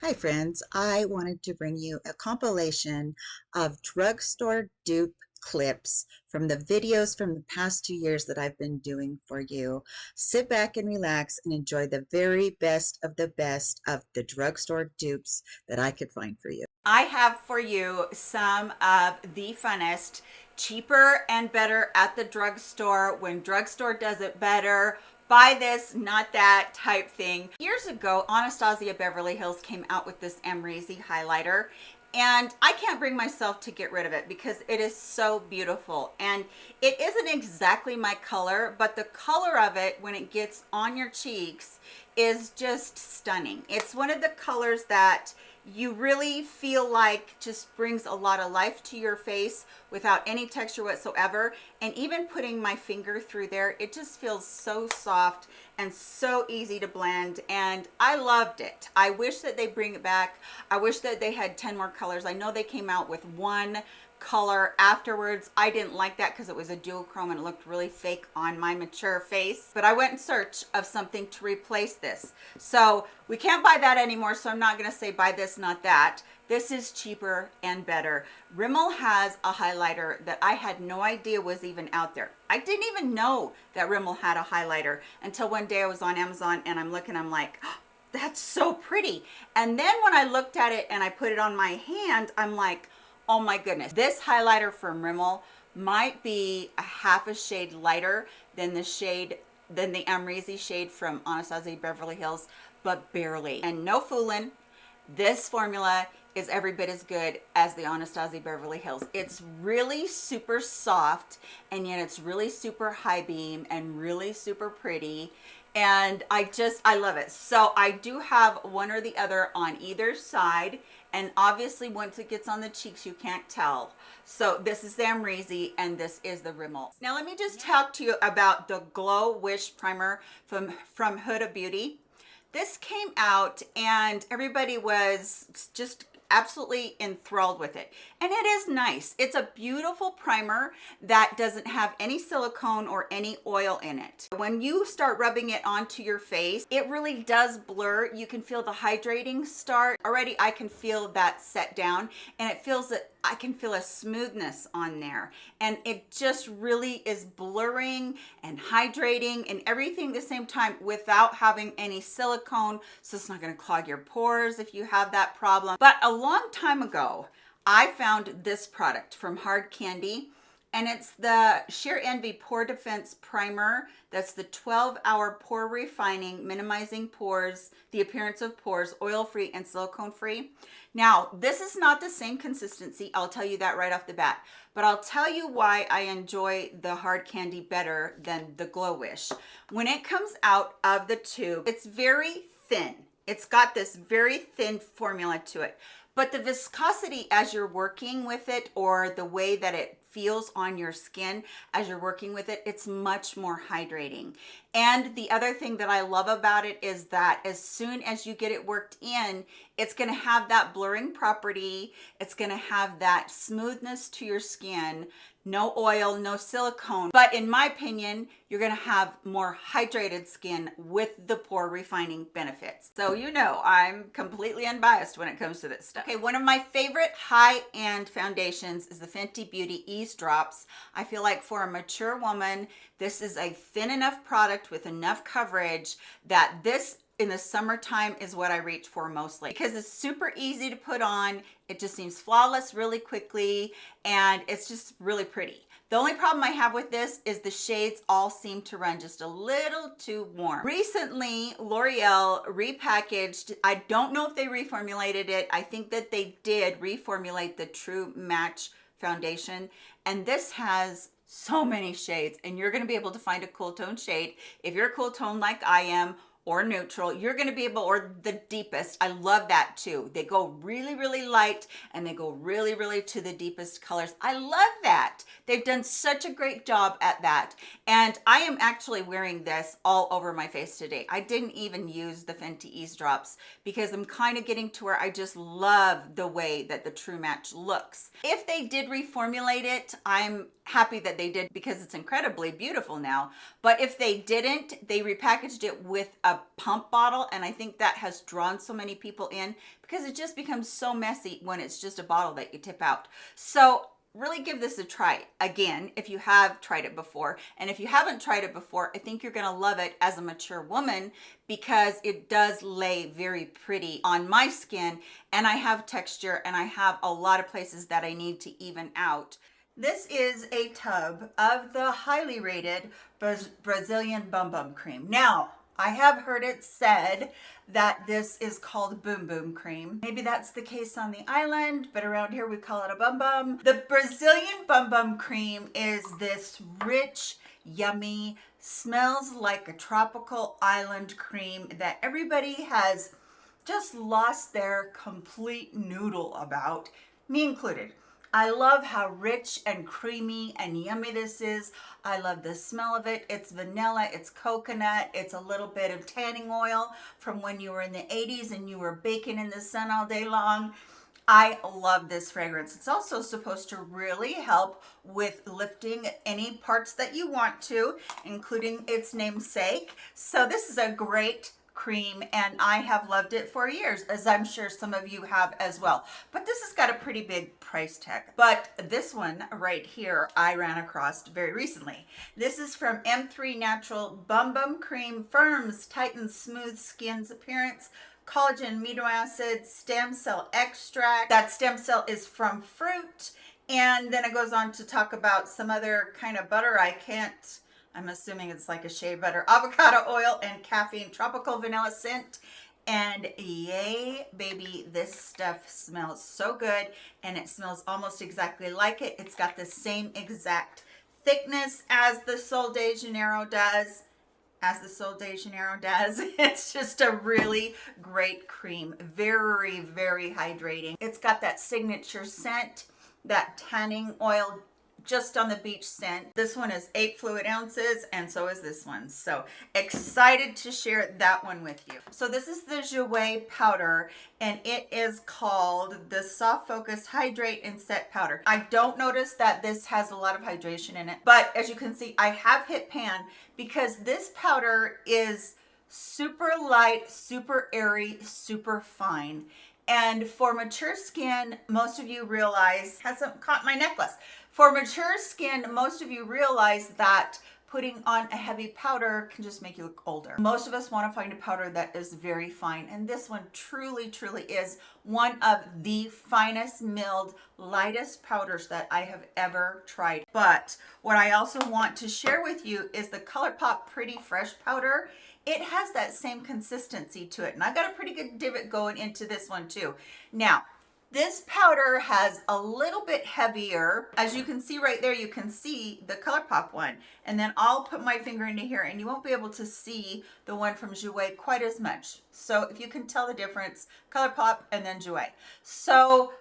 Hi friends, I wanted to bring you a compilation of drugstore dupe clips from the videos from the past 2 years that I've been doing for you. Sit back and relax and enjoy the very best of the drugstore dupes that I could find for you. I have for you some of the funnest, cheaper and better at the drugstore. When drugstore does it better, buy this, not that type thing. Years ago, Anastasia Beverly Hills came out with this Amrezy highlighter, and I can't bring myself to get rid of it because it is so beautiful. And it isn't exactly my color, but the color of it when it gets on your cheeks is just stunning. It's one of the colors that you really feel like just brings a lot of life to your face without any texture whatsoever. And even putting my finger through there, it just feels so soft and so easy to blend, and I loved it. I wish that they bring it back. I wish that they had 10 more colors. I know they came out with one color afterwards. I didn't like that because it was a dual chrome and it looked really fake on my mature face, but I went in search of something to replace this. So we can't buy that anymore, so I'm not going to say buy this, not that. This is cheaper and better. Rimmel has a highlighter that I had no idea was even out there. I didn't even know that Rimmel had a highlighter until one day I was on Amazon and I'm looking, I'm like, oh, that's so pretty. And then when I looked at it and I put it on my hand, I'm like, oh my goodness, this highlighter from Rimmel might be a half a shade lighter than the Amrezy shade from Anastasia Beverly Hills, but barely. And no fooling, this formula is every bit as good as the Anastasia Beverly Hills. It's really super soft, and yet it's really super high beam and really super pretty. And I love it. So I do have one or the other on either side. And obviously once it gets on the cheeks, you can't tell. So this is the Amrezy and this is the Rimmel. Now let me just talk to you about the Glow Wish Primer from Huda Beauty. This came out and everybody was just absolutely enthralled with it, and it is nice. It's a beautiful primer that doesn't have any silicone or any oil in it. When you start rubbing it onto your face, it really does blur. You can feel the hydrating start already. I can feel that set down, and it feels that I can feel a smoothness on there, and it just really is blurring and hydrating and everything at the same time without having any silicone, so it's not going to clog your pores if you have that problem. But a long time ago, I found this product from Hard Candy, and it's the Sheer Envy Pore Defense Primer. That's the 12-hour pore refining, minimizing pores, the appearance of pores, oil-free and silicone-free. Now, this is not the same consistency. I'll tell you that right off the bat, but I'll tell you why I enjoy the Hard Candy better than the Glow Wish. When it comes out of the tube, it's very thin. It's got this very thin formula to it, but the viscosity as you're working with it, or the way that it feels on your skin as you're working with it, it's much more hydrating. And the other thing that I love about it is that as soon as you get it worked in, it's going to have that blurring property. It's going to have that smoothness to your skin. No oil, no silicone. But in my opinion, you're going to have more hydrated skin with the pore refining benefits. So you know, I'm completely unbiased when it comes to this stuff. Okay, one of my favorite high-end foundations is the Fenty Beauty Ease Drops. I feel like for a mature woman, this is a thin enough product with enough coverage that this in the summertime is what I reach for mostly, because it's super easy to put on. It just seems flawless really quickly, and it's just really pretty. The only problem I have with this is the shades all seem to run just a little too warm. Recently, L'Oreal repackaged, I don't know if they reformulated it. I think that they did reformulate the True Match foundation, and this has so many shades, and you're going to be able to find a cool tone shade. If you're a cool tone like I am, or neutral, you're going to be able, or the deepest. I love that too. They go really, really light, and they go really, really to the deepest colors. I love that. They've done such a great job at that. And I am actually wearing this all over my face today. I didn't even use the Fenty Ease Drops because I'm kind of getting to where I just love the way that the True Match looks. If they did reformulate it, I'm happy that they did because it's incredibly beautiful now. But if they didn't, they repackaged it with a pump bottle, and I think that has drawn so many people in because it just becomes so messy when it's just a bottle that you tip out. So really give this a try again if you have tried it before. And if you haven't tried it before, I think you're gonna love it as a mature woman because it does lay very pretty on my skin, and I have texture and I have a lot of places that I need to even out. This is a tub of the highly rated Brazilian Bum Bum Cream. Now, I have heard it said that this is called Boom Boom Cream. Maybe that's the case on the island, but around here we call it a Bum Bum. The Brazilian Bum Bum Cream is this rich, yummy, smells like a tropical island cream that everybody has just lost their complete noodle about, me included. I love how rich and creamy and yummy this is. I love the smell of it. It's vanilla, it's coconut, it's a little bit of tanning oil from when you were in the 80s and you were baking in the sun all day long. I love this fragrance. It's also supposed to really help with lifting any parts that you want to, including its namesake. So this is a great cream, and I have loved it for years, as I'm sure some of you have as well. But this has got a pretty big price tag. But this one right here I ran across very recently. This is from M3 Natural Bum Bum Cream. Firms, tightens smooth skin's appearance, collagen, amino acids, stem cell extract. That stem cell is from fruit. And then it goes on to talk about some other kind of butter. I'm assuming it's like a shea butter, avocado oil, and caffeine, tropical vanilla scent. And yay, baby, this stuff smells so good, and it smells almost exactly like it. It's got the same exact thickness as the Sol de Janeiro does. It's just a really great cream. Very, very hydrating. It's got that signature scent, that tanning oil just on the beach scent. This one is 8 fluid ounces, and so is this one. So excited to share that one with you. So this is the Jouer powder, and it is called the Soft Focus Hydrate and Set Powder. I don't notice that this has a lot of hydration in it, but as you can see, I have hit pan because this powder is super light, super airy, super fine. And for mature skin, most of you realize, hasn't caught my necklace. For mature skin, most of you realize that putting on a heavy powder can just make you look older. Most of us want to find a powder that is very fine, and this one truly, truly is one of the finest milled, lightest powders that I have ever tried. But what I also want to share with you is the ColourPop Pretty Fresh powder. It has that same consistency to it, and I got a pretty good divot going into this one too. Now, this powder has a little bit heavier. As you can see right there, you can see the ColourPop one. And then I'll put my finger into here and you won't be able to see the one from Jouer quite as much. So if you can tell the difference, ColourPop and then Jouer. So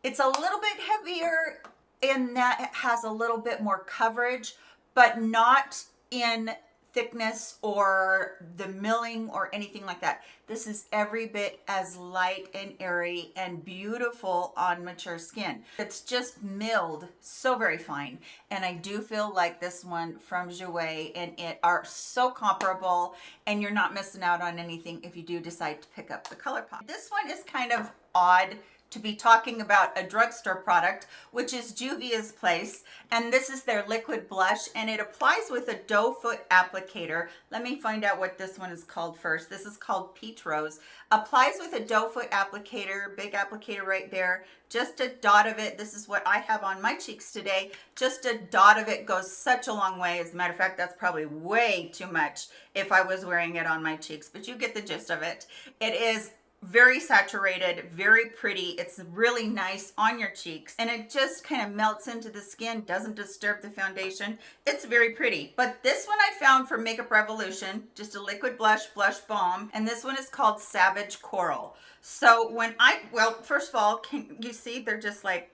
it's a little bit heavier in that it has a little bit more coverage, but not in thickness or the milling or anything like that. This is every bit as light and airy and beautiful on mature skin. It's just milled so very fine, and I do feel like this one from Jouer and it are so comparable, and you're not missing out on anything if you do decide to pick up the ColourPop. This one is kind of odd to be talking about a drugstore product, which is Juvia's Place, and this is their liquid blush, and it applies with a doe foot applicator. Let me find out what this one is called first. This is called Peach Rose. Applies with a doe foot applicator, big applicator right there, just a dot of it. This is what I have on my cheeks today. Just a dot of it goes such a long way. As a matter of fact, that's probably way too much if I was wearing it on my cheeks, but you get the gist of it. It is very saturated, very pretty. It's really nice on your cheeks, and it just kind of melts into the skin, doesn't disturb the foundation. It's very pretty. But this one I found from Makeup Revolution, just a liquid blush balm, and this one is called Savage Coral. So well, first of all, can you see they're just like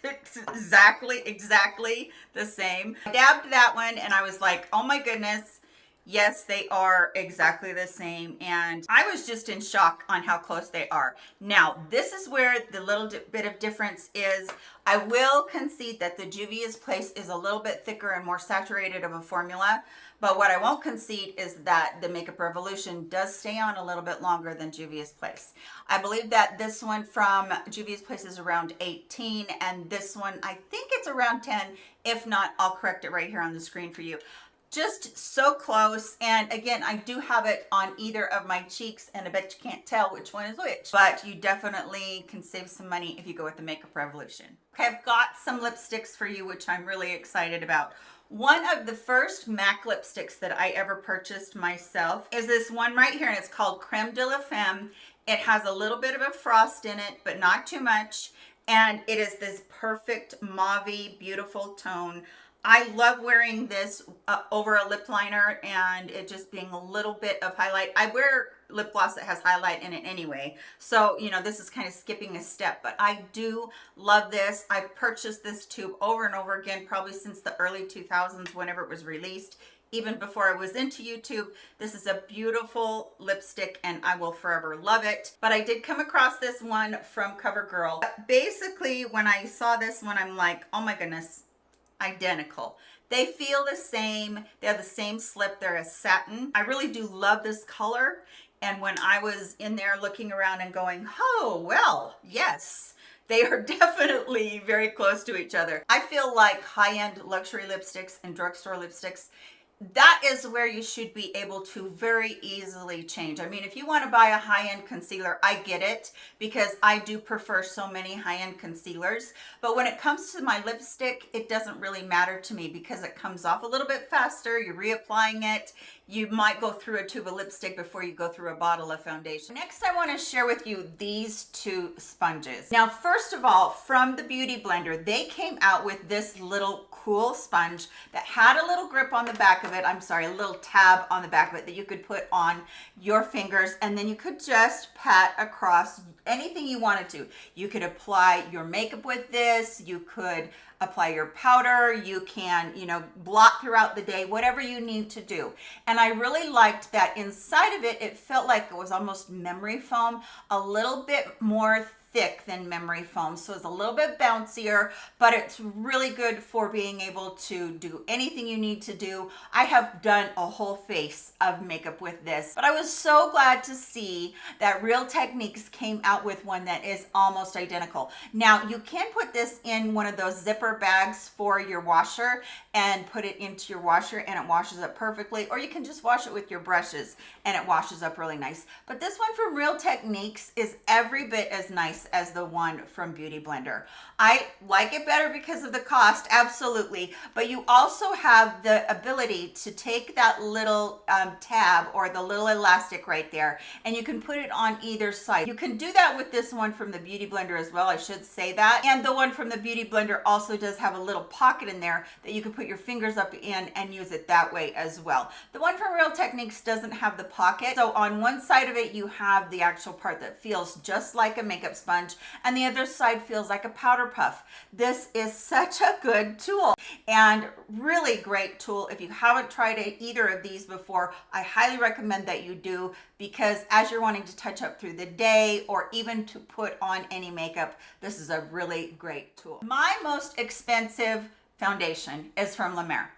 it's exactly the same. I dabbed that one and I was like, oh my goodness, Yes, they are exactly the same. And I was just in shock on how close they are. Now, this is where the little bit of difference is. I will concede that the Juvia's Place is a little bit thicker and more saturated of a formula. But what I won't concede is that the Makeup Revolution does stay on a little bit longer than Juvia's Place. I believe that this one from Juvia's Place is around 18, and this one, I think it's around 10. If not, I'll correct it right here on the screen for you. Just so close. And again, I do have it on either of my cheeks, and I bet you can't tell which one is which, but you definitely can save some money if you go with the Makeup Revolution. Okay, I've got some lipsticks for you, which I'm really excited about. One of the first MAC lipsticks that I ever purchased myself is this one right here, and it's called Creme de la Femme. It has a little bit of a frost in it, but not too much. And it is this perfect mauve-y, beautiful tone. I love wearing this over a lip liner and it just being a little bit of highlight. I wear lip gloss that has highlight in it anyway, so you know, this is kind of skipping a step, but I do love this. I've purchased this tube over and over again, probably since the early 2000s whenever it was released, even before I was into YouTube. This is a beautiful lipstick and I will forever love it. But I did come across this one from CoverGirl. Basically, when I saw this one, I'm like, oh my goodness, identical. They feel the same. They have the same slip. They're a satin. I really do love this color. And when I was in there looking around and going, oh, well, yes, they are definitely very close to each other. I feel like high-end luxury lipsticks and drugstore lipsticks, that is where you should be able to very easily change. I mean, if you want to buy a high-end concealer, I get it, because I do prefer so many high-end concealers. But when it comes to my lipstick, it doesn't really matter to me because it comes off a little bit faster. You're reapplying it. You might go through a tube of lipstick before you go through a bottle of foundation. Next, I want to share with you these two sponges. Now, first of all, from the Beauty Blender, they came out with this little cool sponge that had a little grip on the back of it. I'm sorry, a little tab on the back of it that you could put on your fingers, and then you could just pat across anything you wanted to. You could apply your makeup with this. You could apply your powder. You can, you know, blot throughout the day, whatever you need to do. And I really liked that inside of it, it felt like it was almost memory foam, a little bit more thick than memory foam, so it's a little bit bouncier, but it's really good for being able to do anything you need to do. I have done a whole face of makeup with this, but I was so glad to see that Real Techniques came out with one that is almost identical. Now, you can put this in one of those zipper bags for your washer and put it into your washer and it washes up perfectly, or you can just wash it with your brushes and it washes up really nice. But this one from Real Techniques is every bit as nice as the one from Beauty Blender. I like it better because of the cost, absolutely, but you also have the ability to take that little tab or the little elastic right there, and you can put it on either side. You can do that with this one from the Beauty Blender as well, I should say that. And the one from the Beauty Blender also does have a little pocket in there that you can put your fingers up in and use it that way as well. The one from Real Techniques doesn't have the pocket, so on one side of it you have the actual part that feels just like a makeup sponge, and the other side feels like a powder puff. This is such a good tool and really great tool. If you haven't tried either of these before, I highly recommend that you do, because as you're wanting to touch up through the day or even to put on any makeup, this is a really great tool. My most expensive foundation is from La Mer.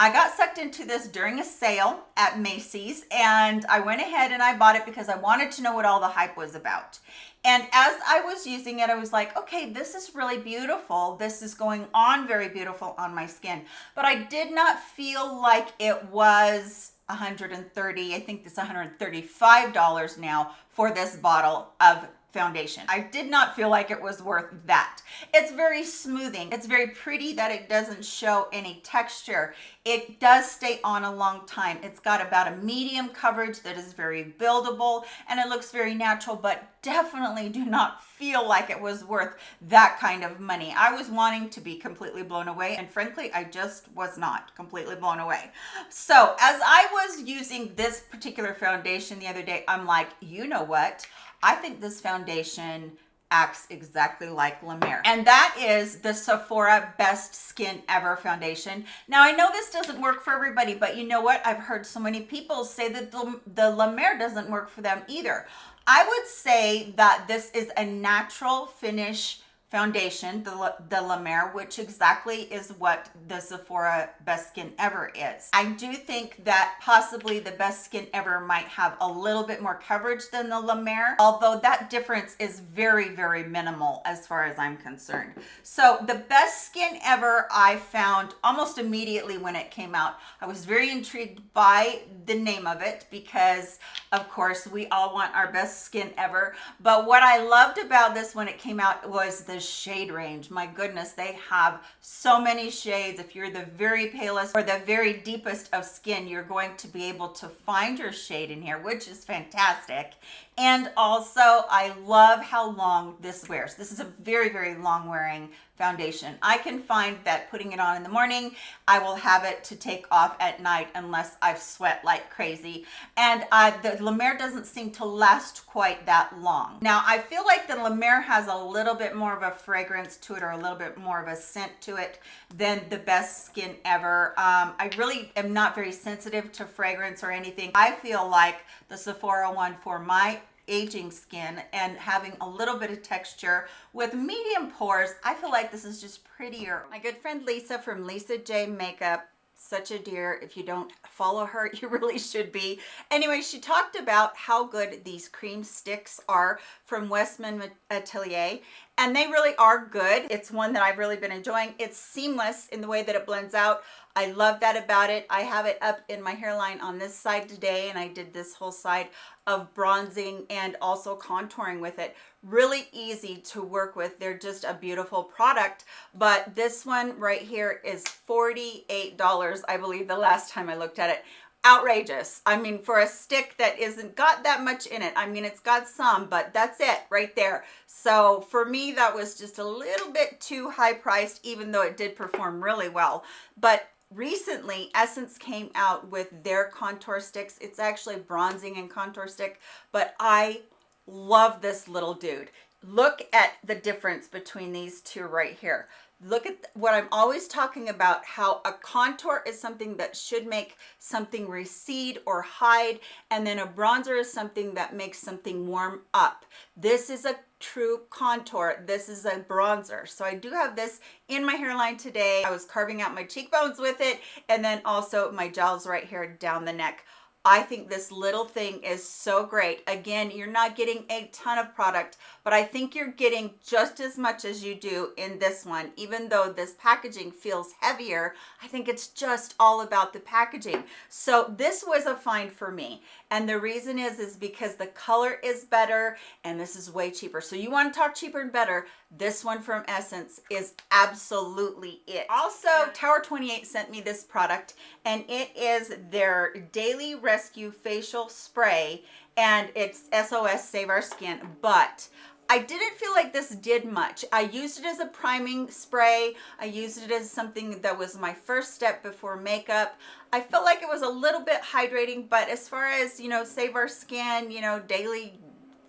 I got sucked into this during a sale at Macy's, and I went ahead and I bought it because I wanted to know what all the hype was about. And as I was using it, I was like, okay, this is really beautiful. This is going on very beautiful on my skin. But I did not feel like it was $130, I think it's $135 now for this bottle of foundation. I did not feel like it was worth that. It's very smoothing. It's very pretty that it doesn't show any texture. It does stay on a long time. It's got about a medium coverage that is very buildable and it looks very natural, but definitely do not feel like it was worth that kind of money. I was wanting to be completely blown away, and frankly, I just was not completely blown away. So as I was using this particular foundation the other day, I'm like, you know what? I think this foundation acts exactly like La Mer. And that is the Sephora Best Skin Ever foundation. Now, I know this doesn't work for everybody, but you know what? I've heard so many people say that the La Mer doesn't work for them either. I would say that this is a natural finish foundation, the La Mer, which exactly is what the Sephora Best Skin Ever is. I do think that possibly the Best Skin Ever might have a little bit more coverage than the La Mer, although that difference is very, very minimal as far as I'm concerned. So the Best Skin Ever I found almost immediately when it came out. I was very intrigued by the name of it because, of course, we all want our best skin ever. But what I loved about this when it came out was the shade range. My goodness, they have so many shades. If you're the very palest or the very deepest of skin, you're going to be able to find your shade in here, which is fantastic. And also, I love how long this wears. This is a very, very long wearing foundation. I can find that putting it on in the morning, I will have it to take off at night unless I've sweat like crazy. And the La Mer doesn't seem to last quite that long. Now, I feel like the La Mer has a little bit more of a fragrance to it or a little bit more of a scent to it than the Best Skin Ever. I really am not very sensitive to fragrance or anything. I feel like the Sephora one for my aging skin and having a little bit of texture with medium pores, I feel like this is just prettier. My good friend Lisa from Lisa J Makeup, such a dear. If you don't follow her, you really should be. Anyway, she talked about how good these cream sticks are from Westman Atelier, and they really are good. It's one that I've really been enjoying. It's seamless in the way that it blends out. I love that about it. I have it up in my hairline on this side today, and I did this whole side of bronzing and also contouring with it. Really easy to work with. They're just a beautiful product. But this one right here is $48, I believe, the last time I looked at it. Outrageous. I mean, for a stick that isn't got that much in it. I mean, it's got some, but that's it right there. So for me, that was just a little bit too high priced, even though it did perform really well. But recently, Essence came out with their contour sticks. It's actually bronzing and contour stick, but I love this little dude. Look at the difference between these two right here. Look at what I'm always talking about, how a contour is something that should make something recede or hide, and then a bronzer is something that makes something warm up. This is a true contour. This is a bronzer. So I do have this in my hairline today. I was carving out my cheekbones with it, and then also my jowls right here down the neck. I think this little thing is so great. Again, you're not getting a ton of product, but I think you're getting just as much as you do in this one. Even though this packaging feels heavier, I think it's just all about the packaging. So this was a find for me. And the reason is because the color is better and this is way cheaper. So you want to talk cheaper and better, this one from Essence is absolutely it. Also, Tower 28 sent me this product, and it is their Daily Rescue Facial Spray, and it's SOS Save Our Skin, but I didn't feel like this did much. I used it as a priming spray. I used it as something that was my first step before makeup. I felt like it was a little bit hydrating, but as far as, you know, save our skin, you know, daily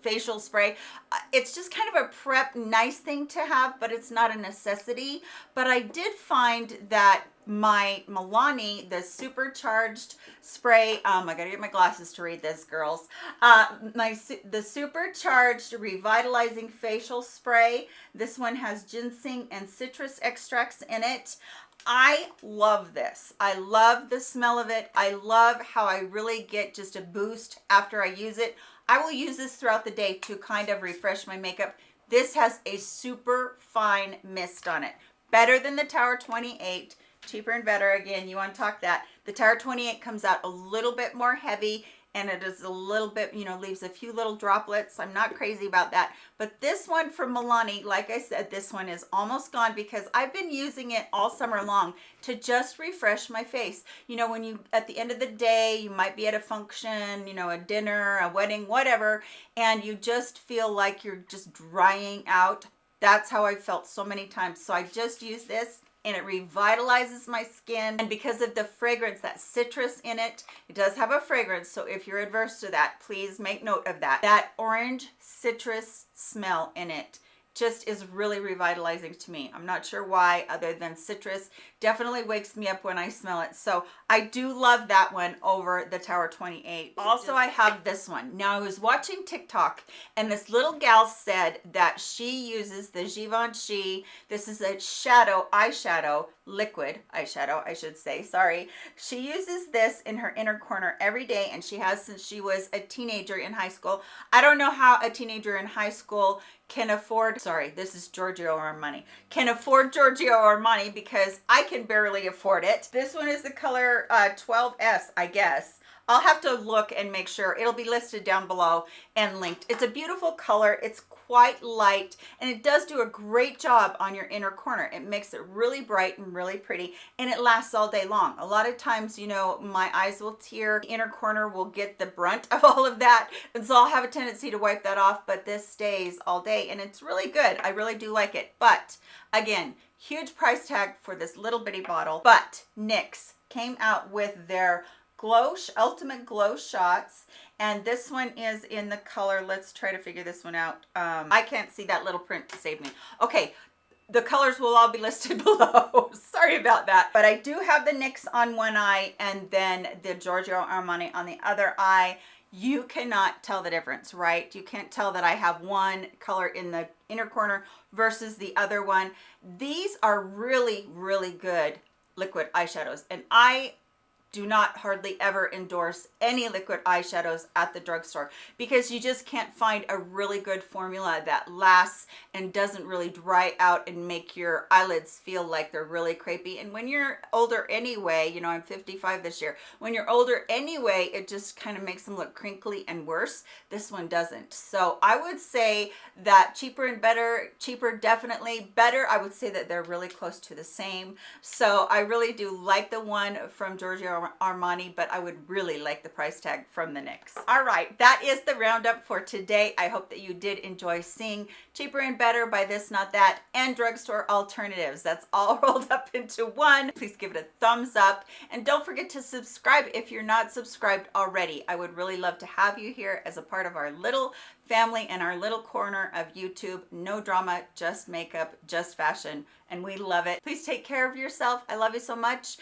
facial spray, it's just kind of a prep nice thing to have, but it's not a necessity. But I did find that my Milani, the supercharged spray, I gotta get my glasses to read this, girls, the supercharged revitalizing facial spray, this one has ginseng and citrus extracts in it. I love this. I love the smell of it. I love how I really get just a boost after I use it. I will use this throughout the day to kind of refresh my makeup. This has a super fine mist on it. Better than the Tower 28. Cheaper and better. Again, you want to talk that. The Tower 28 comes out a little bit more heavy, and it is a little bit, you know, leaves a few little droplets. I'm not crazy about that. But this one from Milani, like I said, this one is almost gone because I've been using it all summer long to just refresh my face. You know, when you, at the end of the day, you might be at a function, you know, a dinner, a wedding, whatever, and you just feel like you're just drying out. That's how I felt so many times. So I just use this, and it revitalizes my skin. And because of the fragrance, that citrus in it, it does have a fragrance. So if you're adverse to that, please make note of that. That orange citrus smell in it just is really revitalizing to me. I'm not sure why, other than citrus. Definitely wakes me up when I smell it. So I do love that one over the Tower 28. Also, I have this one. Now, I was watching TikTok and this little gal said that she uses the Givenchy. This is a eyeshadow, liquid eyeshadow, I should say, sorry. She uses this in her inner corner every day, and she has since she was a teenager in high school. I don't know how a teenager in high school can afford, sorry, this is Giorgio Armani, can afford Giorgio Armani, because I can barely afford it. This one is the color 12S, I guess. I'll have to look and make sure. It'll be listed down below and linked. It's a beautiful color. It's quite light, and it does do a great job on your inner corner. It makes it really bright and really pretty, and it lasts all day long. A lot of times, you know, my eyes will tear. The inner corner will get the brunt of all of that, and so I'll have a tendency to wipe that off, but this stays all day, and it's really good. I really do like it. But again, huge price tag for this little bitty bottle. But NYX came out with their ultimate glow shots, and this one is in the color, let's try to figure this one out. I can't see that little print to save me. Okay, the colors will all be listed below. Sorry about that. But I do have the NYX on one eye and then the Giorgio Armani on the other eye. You cannot tell the difference, right? You can't tell that I have one color in the inner corner versus the other one. These are really, really good liquid eyeshadows, and I do not hardly ever endorse any liquid eyeshadows at the drugstore, because you just can't find a really good formula that lasts and doesn't really dry out and make your eyelids feel like they're really crepey. And when you're older anyway, you know, I'm 55 this year, when you're older anyway, it just kind of makes them look crinkly and worse. This one doesn't. So I would say that cheaper and better, cheaper definitely, better, I would say that they're really close to the same. So I really do like the one from Giorgio Armani, but I would really like the price tag from the NYX. All right, that is the roundup for today. I hope that you did enjoy seeing cheaper and better by This Not That and drugstore alternatives. That's all rolled up into one. Please give it a thumbs up, and don't forget to subscribe if you're not subscribed already. I would really love to have you here as a part of our little family and our little corner of YouTube. No drama, just makeup, just fashion, and we love it. Please take care of yourself. I love you so much,